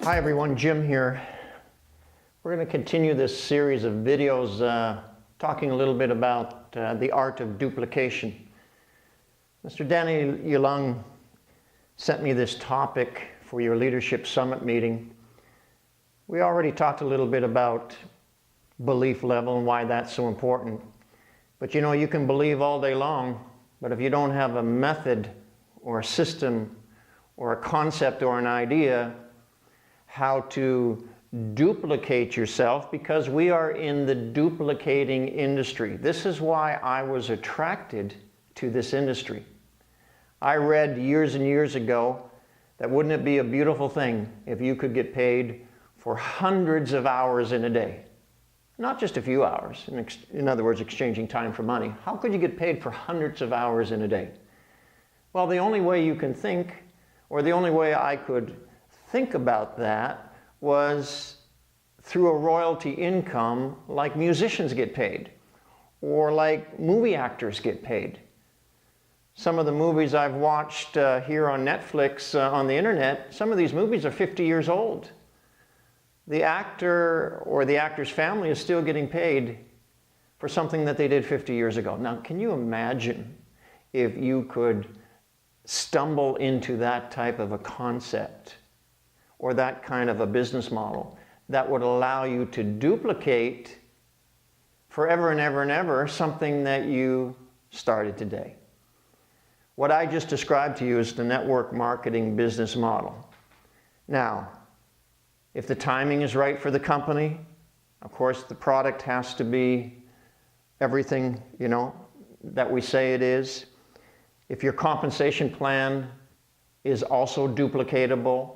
Hi everyone, Jim here. We're going to continue this series of videos talking a little bit about the art of duplication. Mr. Danny Yalung sent me this topic for your Leadership Summit meeting. We already talked a little bit about belief level and why that's so important. But you know, you can believe all day long, but if you don't have a method or a system or a concept or an idea how to duplicate yourself, because we are in the duplicating industry. This is why I was attracted to this industry. I read years and years ago that wouldn't it be a beautiful thing if you could get paid for hundreds of hours in a day? Not just a few hours, in other words, exchanging time for money. How could you get paid for hundreds of hours in a day? Well, the only way you can think, or the only way I could think about that, was through a royalty income like musicians get paid, or like movie actors get paid. Some of the movies I've watched here on Netflix, on the internet, some of these movies are 50 years old. The actor or the actor's family is still getting paid for something that they did 50 years ago. Now, can you imagine if you could stumble into that type of a concept or that kind of a business model that would allow you to duplicate forever and ever and ever something that you started today? What I just described to you is the network marketing business model. Now, if the timing is right for the company, of course the product has to be everything, you know, that we say it is. If your compensation plan is also duplicatable,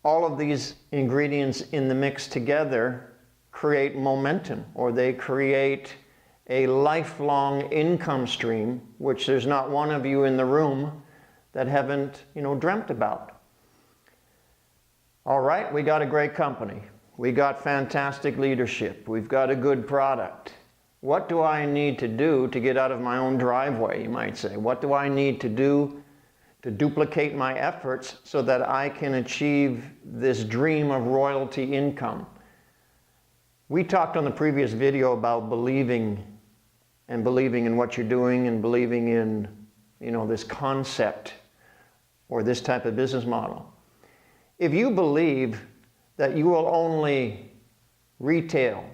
all of these ingredients in the mix together create momentum, or they create a lifelong income stream, which there's not one of you in the room that haven't, you know, dreamt about. All right, we got a great company. We got fantastic leadership. We've got a good product. What do I need to do to get out of my own driveway, you might say? What do I need to do to duplicate my efforts so that I can achieve this dream of royalty income? We talked on the previous video about believing in what you're doing and believing in, you know, this concept or this type of business model. If you believe that you will only retail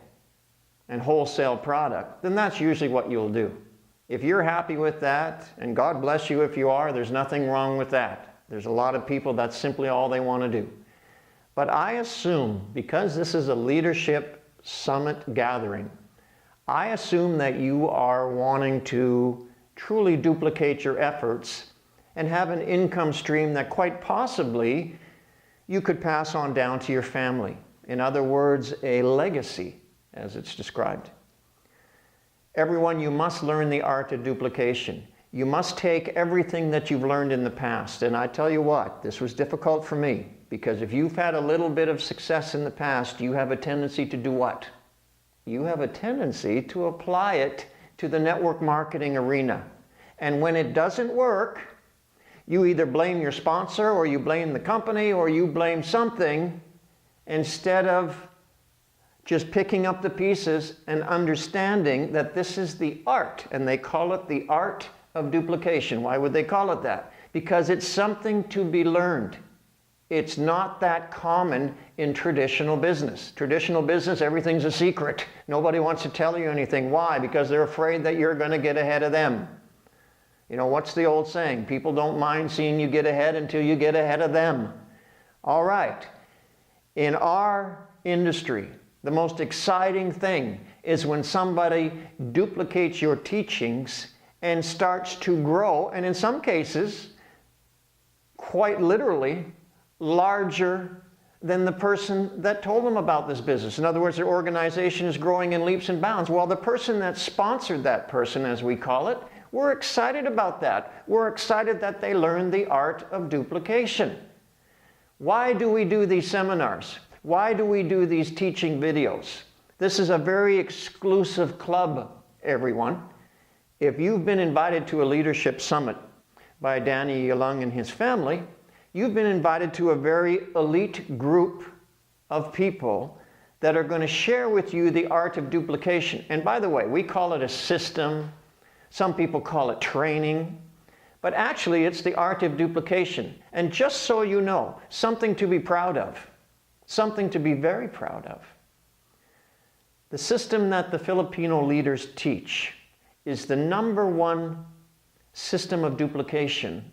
and wholesale product, then that's usually what you'll do. If you're happy with that, and God bless you if you are, there's nothing wrong with that. There's a lot of people that's simply all they want to do. But I assume, because this is a leadership summit gathering, I assume that you are wanting to truly duplicate your efforts and have an income stream that quite possibly you could pass on down to your family. In other words, a legacy, as it's described. Everyone, you must learn the art of duplication. You must take everything that you've learned in the past. And I tell you what, this was difficult for me, because if you've had a little bit of success in the past, you have a tendency to do what? You have a tendency to apply it to the network marketing arena. And when it doesn't work, you either blame your sponsor, or you blame the company, or you blame something, instead of just picking up the pieces and understanding that this is the art, and they call it the art of duplication. Why would they call it that? Because it's something to be learned. It's not that common in traditional business. Traditional business, everything's a secret. Nobody wants to tell you anything. Why? Because they're afraid that you're going to get ahead of them. You know, what's the old saying? People don't mind seeing you get ahead until you get ahead of them. All right. In our industry, the most exciting thing is when somebody duplicates your teachings and starts to grow, and in some cases, quite literally, larger than the person that told them about this business. In other words, their organization is growing in leaps and bounds. Well, the person that sponsored that person, as we call it, we're excited about that. We're excited that they learned the art of duplication. Why do we do these seminars? Why do we do these teaching videos? This is a very exclusive club, everyone. If you've been invited to a leadership summit by Danny Yalung and his family, you've been invited to a very elite group of people that are going to share with you the art of duplication. And by the way, we call it a system. Some people call it training. But actually, it's the art of duplication. And just so you know, something to be proud of. Something to be very proud of. The system that the Filipino leaders teach is the #1 system of duplication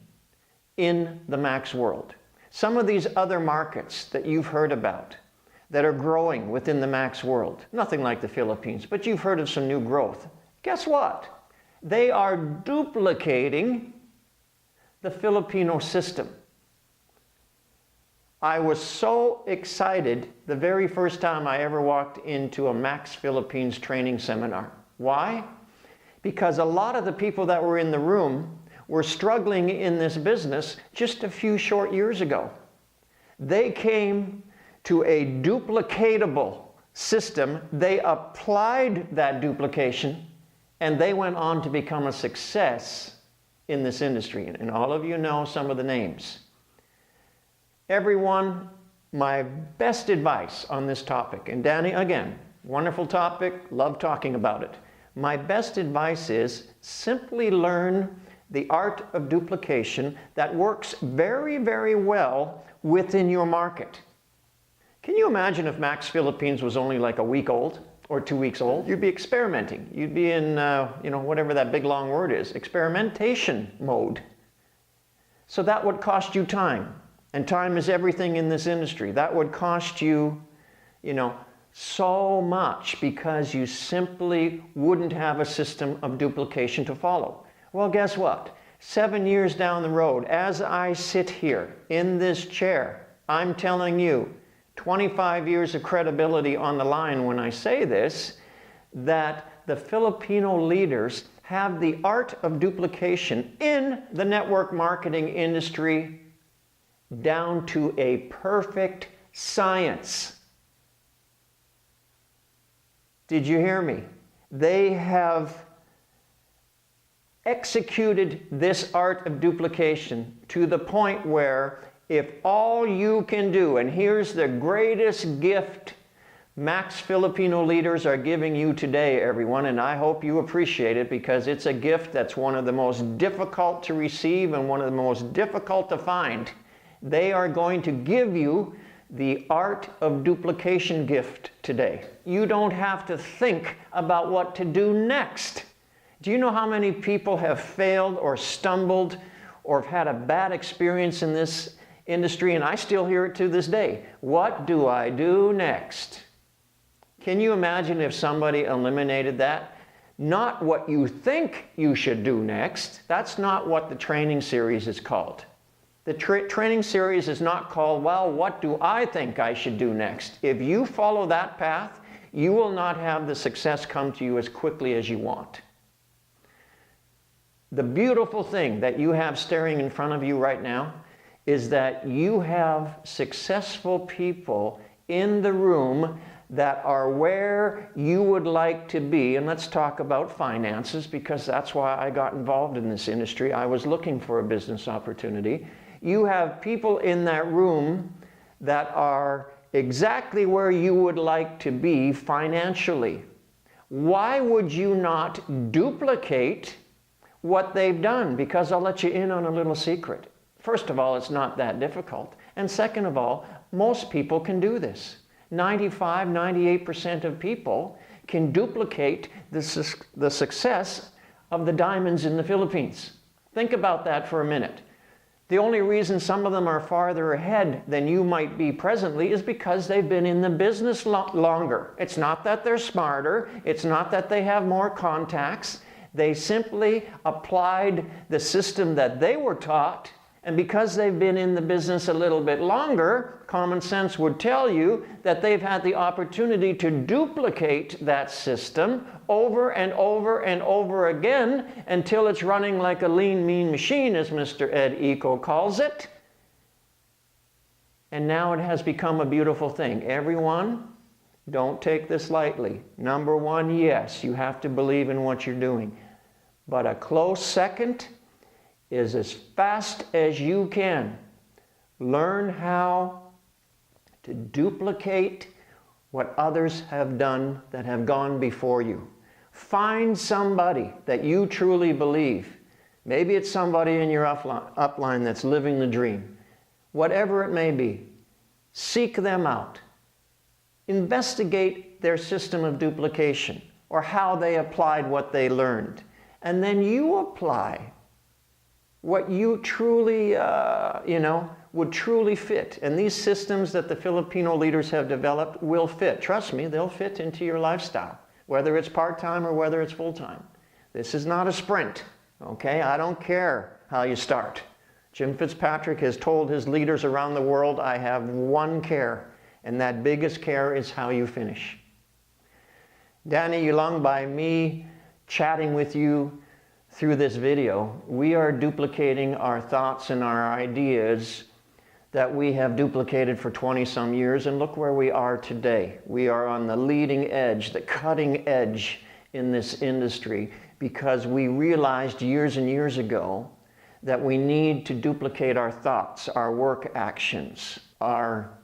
in the Max world. Some of these other markets that you've heard about that are growing within the Max world, nothing like the Philippines, but you've heard of some new growth. Guess what? They are duplicating the Filipino system. I was so excited the very first time I ever walked into a Max Philippines training seminar. Why? Because a lot of the people that were in the room were struggling in this business just a few short years ago. They came to a duplicatable system. They applied that duplication, and they went on to become a success in this industry. And all of you know some of the names. Everyone, my best advice on this topic, and Danny, again, wonderful topic, love talking about it. My best advice is simply learn the art of duplication that works very, very well within your market. Can you imagine if Max Philippines was only like a week old or 2 weeks old? You'd be experimenting. You'd be in, whatever that big long word is, experimentation mode. So that would cost you time. And time is everything in this industry. That would cost you, so much because you simply wouldn't have a system of duplication to follow. Well, guess what? 7 years down the road, as I sit here in this chair, I'm telling you, 25 years of credibility on the line when I say this, that the Filipino leaders have the art of duplication in the network marketing industry down to a perfect science. Did you hear me? They have executed this art of duplication to the point where if all you can do, and here's the greatest gift Max Filipino leaders are giving you today, everyone, and I hope you appreciate it because it's a gift that's one of the most difficult to receive and one of the most difficult to find. They are going to give you the art of duplication gift today. You don't have to think about what to do next. Do you know how many people have failed or stumbled or have had a bad experience in this industry? And I still hear it to this day. What do I do next? Can you imagine if somebody eliminated that? Not what you think you should do next. That's not what the training series is called. The training series is not called, well, what do I think I should do next? If you follow that path, you will not have the success come to you as quickly as you want. The beautiful thing that you have staring in front of you right now is that you have successful people in the room that are where you would like to be. And let's talk about finances because that's why I got involved in this industry. I was looking for a business opportunity. You have people in that room that are exactly where you would like to be financially. Why would you not duplicate what they've done? Because I'll let you in on a little secret. First of all, it's not that difficult. And second of all, most people can do this. 95, 98% of people can duplicate the success of the diamonds in the Philippines. Think about that for a minute. The only reason some of them are farther ahead than you might be presently is because they've been in the business longer. It's not that they're smarter. It's not that they have more contacts. They simply applied the system that they were taught, and because they've been in the business a little bit longer, common sense would tell you that they've had the opportunity to duplicate that system over and over and over again until it's running like a lean, mean machine, as Mr. Ed Eco calls it. And now it has become a beautiful thing. Everyone, don't take this lightly. Number one, yes, you have to believe in what you're doing. But a close second is as fast as you can. Learn how to duplicate what others have done that have gone before you. Find somebody that you truly believe. Maybe it's somebody in your upline that's living the dream. Whatever it may be, seek them out. Investigate their system of duplication or how they applied what they learned. And then you apply what you truly, would truly fit. And these systems that the Filipino leaders have developed will fit. Trust me, they'll fit into your lifestyle, whether it's part-time or whether it's full-time. This is not a sprint, okay? I don't care how you start. Jim Fitzpatrick has told his leaders around the world, I have one care, and that biggest care is how you finish. Danny Yalung, by me chatting with you through this video, we are duplicating our thoughts and our ideas that we have duplicated for 20-some years, and look where we are today. We are on the leading edge, the cutting edge in this industry, because we realized years and years ago that we need to duplicate our thoughts, our work actions, our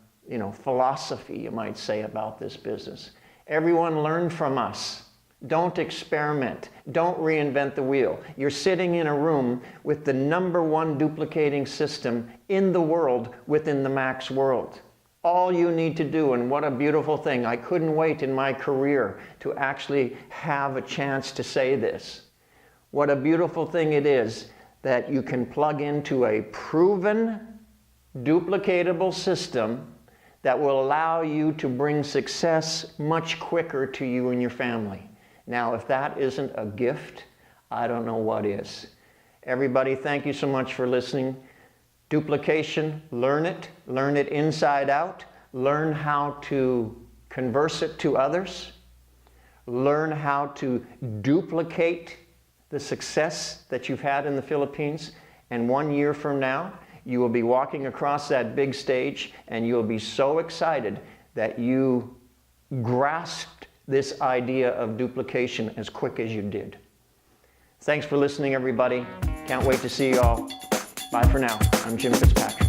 philosophy, you might say, about this business. Everyone learn from us. Don't experiment. Don't reinvent the wheel. You're sitting in a room with the #1 duplicating system in the world within the Max world. All you need to do, and what a beautiful thing. I couldn't wait in my career to actually have a chance to say this. What a beautiful thing it is that you can plug into a proven, duplicatable system that will allow you to bring success much quicker to you and your family. Now, if that isn't a gift, I don't know what is. Everybody, thank you so much for listening. Duplication, learn it inside out. Learn how to converse it to others. Learn how to duplicate the success that you've had in the Philippines. And 1 year from now, you will be walking across that big stage and you'll be so excited that you grasped this idea of duplication as quick as you did. Thanks for listening, everybody. Can't wait to see you all. Bye for now. I'm Jim Fitzpatrick.